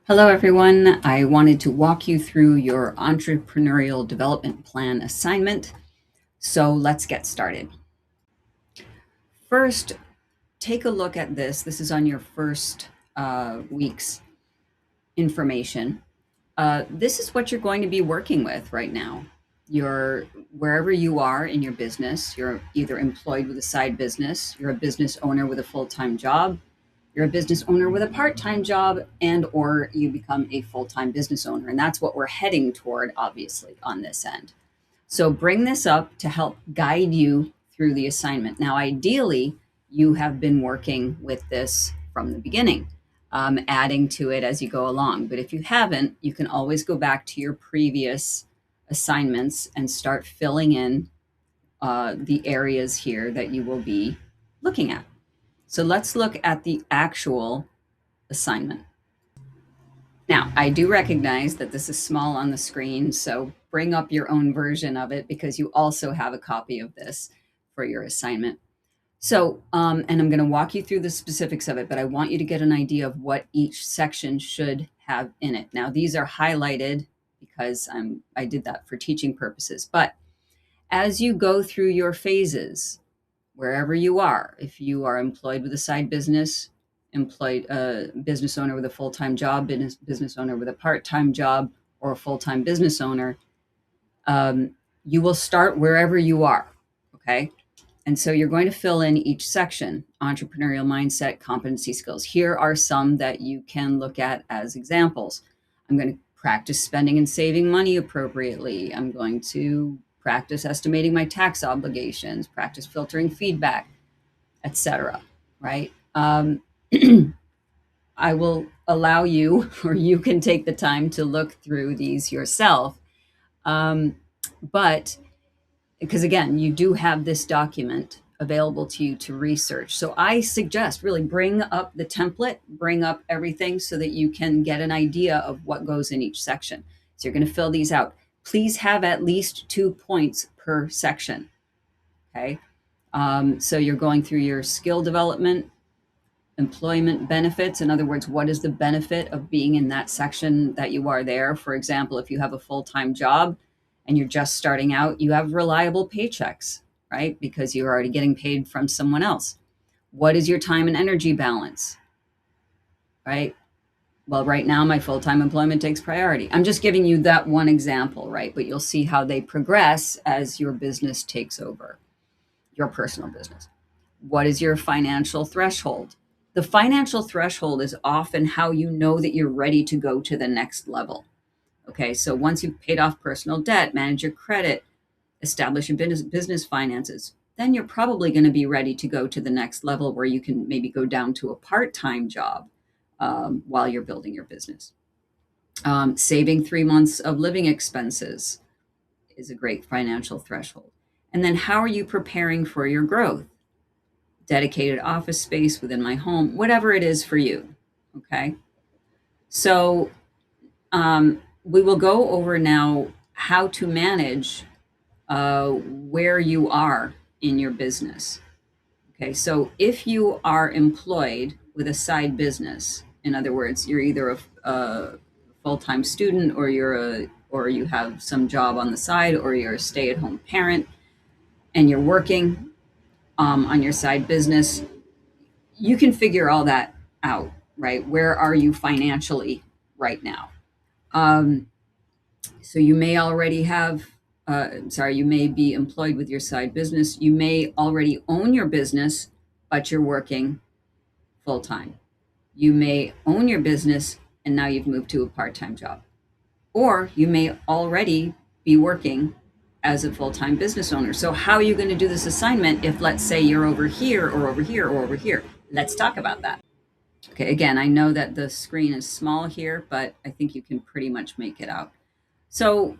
Hello, everyone. I wanted to walk you through your Entrepreneurial Development Plan assignment. So let's get started. First, take a look at this. This is on your first week's information. This is what you're going to be working with right now. You're wherever you are in your business, you're either employed with a side business, you're a business owner with a full-time job, you're a business owner with a part-time job, and or you become a full-time business owner. And that's what we're heading toward, obviously, on this end. So bring this up to help guide you through the assignment. Now, ideally, you have been working with this from the beginning, adding to it as you go along. But if you haven't, you can always go back to your previous assignments and start filling in the areas here that you will be looking at. So let's look at the actual assignment. Now, I do recognize that this is small on the screen, so bring up your own version of it because you also have a copy of this for your assignment. So, and I'm going to walk you through the specifics of it, but I want you to get an idea of what each section should have in it. Now, these are highlighted because I did that for teaching purposes, but as you go through your phases, wherever you are, if you are employed with a side business, employed business owner with a full-time job, business owner with a part-time job, or a full-time business owner, you will start wherever you are, okay? And so you're going to fill in each section: entrepreneurial mindset, competency, skills. Here are some that you can look at as examples. I'm going to practice spending and saving money appropriately. I'm going to practice estimating my tax obligations, practice filtering feedback, etc. Right? I will allow you, or you can take the time to look through these yourself. But because again, you do have this document available to you to research. So I suggest really bring up the template, bring up everything so that you can get an idea of what goes in each section. So you're going to fill these out. Please have at least 2 points per section. Okay. So you're going through your skill development, employment benefits. In other words, what is the benefit of being in that section that you are there? For example, if you have a full-time job and you're just starting out, you have reliable paychecks, right? Because you're already getting paid from someone else. What is your time and energy balance, right? Well, right now my full-time employment takes priority. I'm just giving you that one example, right? But you'll see how they progress as your business takes over, your personal business. What is your financial threshold? The financial threshold is often how you know that you're ready to go to the next level. Okay, so once you've paid off personal debt, manage your credit, establish your business finances, then you're probably going to be ready to go to the next level where you can maybe go down to a part-time job while you're building your business. Saving 3 months of living expenses is a great financial threshold. And then how are you preparing for your growth? Dedicated office space within my home, whatever it is for you. Okay. So we will go over now how to manage where you are in your business. Okay. So if you are employed with a side business, in other words, you're either a full-time student or or you have some job on the side, or you're a stay-at-home parent and you're working on your side business, you can figure all that out, right? Where are you financially right now? So you may already have, you may be employed with your side business. You may already own your business, but you're working full time. You may own your business and now you've moved to a part-time job. Or you may already be working as a full-time business owner. So how are you going to do this assignment if, let's say, you're over here or over here or over here? Let's talk about that. Okay, again, I know that the screen is small here, but I think you can pretty much make it out. So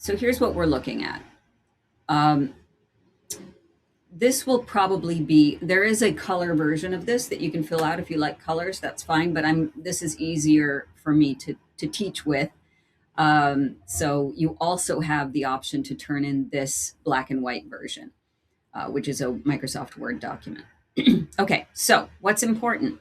here's what we're looking at. This will probably be, there is a color version of this that you can fill out if you like colors, that's fine, but this is easier for me to teach with. So you also have the option to turn in this black and white version, which is a Microsoft Word document. Okay, so what's important?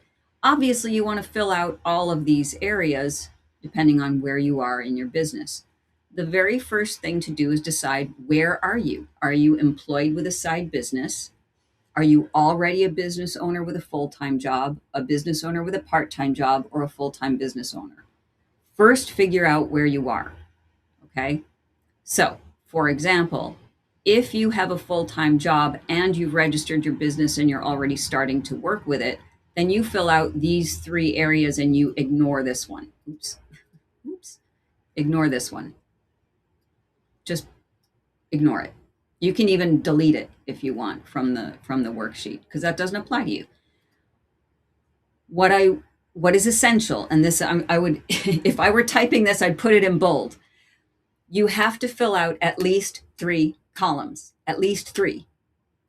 Obviously, you want to fill out all of these areas depending on where you are in your business. The very first thing to do is decide, where are you? Are you employed with a side business? Are you already a business owner with a full-time job, a business owner with a part-time job, or a full-time business owner? First, figure out where you are. Okay. So, for example, if you have a full-time job and you've registered your business and you're already starting to work with it, then you fill out these 3 areas and you ignore this one. Oops. Ignore this one. Just ignore it. You can even delete it if you want from the worksheet, because that doesn't apply to you. What is essential, and this I would if I were typing this, I'd put it in bold. You have to fill out at least 3 columns, at least 3.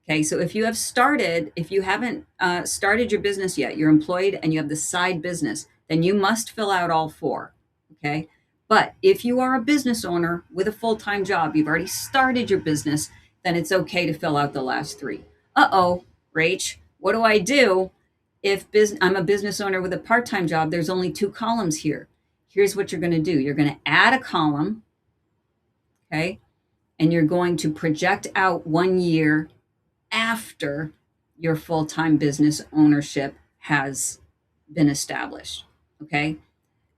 Okay, so if you haven't started your business yet, you're employed and you have the side business, then you must fill out all 4. Okay, but if you are a business owner with a full-time job, you've already started your business, then it's okay to fill out the last 3. Rach, what do I do if I'm a business owner with a part-time job? There's only 2 columns here. Here's what you're going to do. You're going to add a column, okay, and you're going to project out 1 year after your full-time business ownership has been established, okay?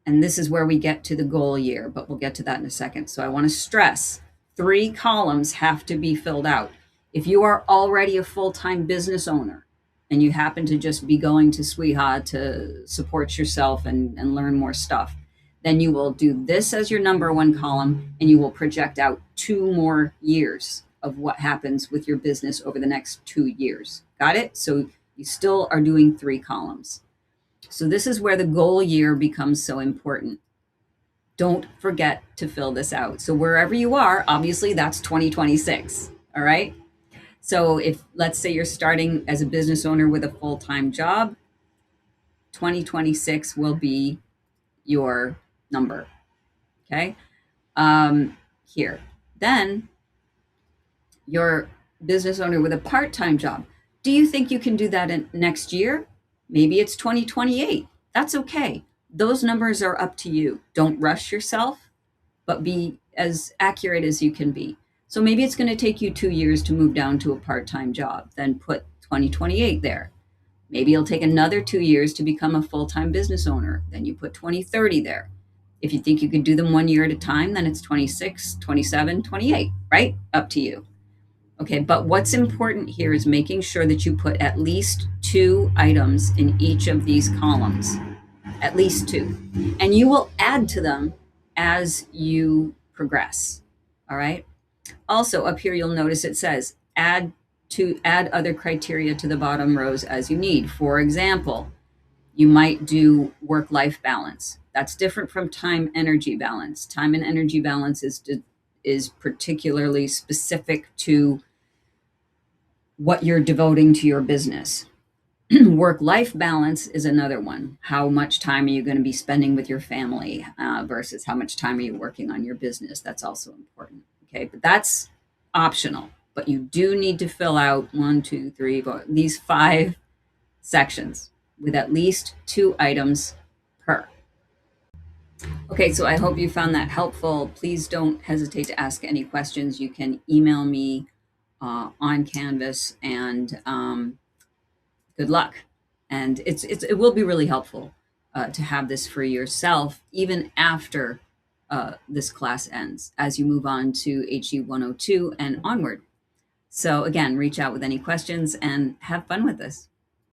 And this is where we get to the goal year, but we'll get to that in a second. So I want to stress 3 columns have to be filled out. If you are already a full-time business owner and you happen to just be going to Sweeha to support yourself and learn more stuff, then you will do this as your number 1 column, and you will project out 2 more years of what happens with your business over the next 2 years. Got it? So you still are doing 3 columns. So this is where the goal year becomes so important. Don't forget to fill this out. So wherever you are, obviously that's 2026. All right. So if, let's say, you're starting as a business owner with a full-time job, 2026 will be your number. Okay. Here. Then your business owner with a part-time job. Do you think you can do that in next year? Maybe it's 2028. That's okay. Those numbers are up to you. Don't rush yourself, but be as accurate as you can be. So maybe it's going to take you 2 years to move down to a part-time job. Then put 2028 there. Maybe it'll take another 2 years to become a full-time business owner. Then you put 2030 there. If you think you could do them 1 year at a time, then it's 26, 27, 28, right? Up to you. Okay, but what's important here is making sure that you put at least 2 items in each of these columns, at least 2. And you will add to them as you progress, all right? Also, up here, you'll notice it says add other criteria to the bottom rows as you need. For example, you might do work-life balance. That's different from time-energy balance. Time and energy balance is particularly specific to what you're devoting to your business. Work-life balance is another one. How much time are you going to be spending with your family versus how much time are you working on your business? That's also important. Okay, but that's optional. But you do need to fill out 1, 2, 3, 4, these 5 sections with at least 2 items per. Okay, so I hope you found that helpful. Please don't hesitate to ask any questions. You can email me on Canvas, and good luck. And it will be really helpful to have this for yourself, even after this class ends, as you move on to HE 102 and onward. So again, reach out with any questions and have fun with this.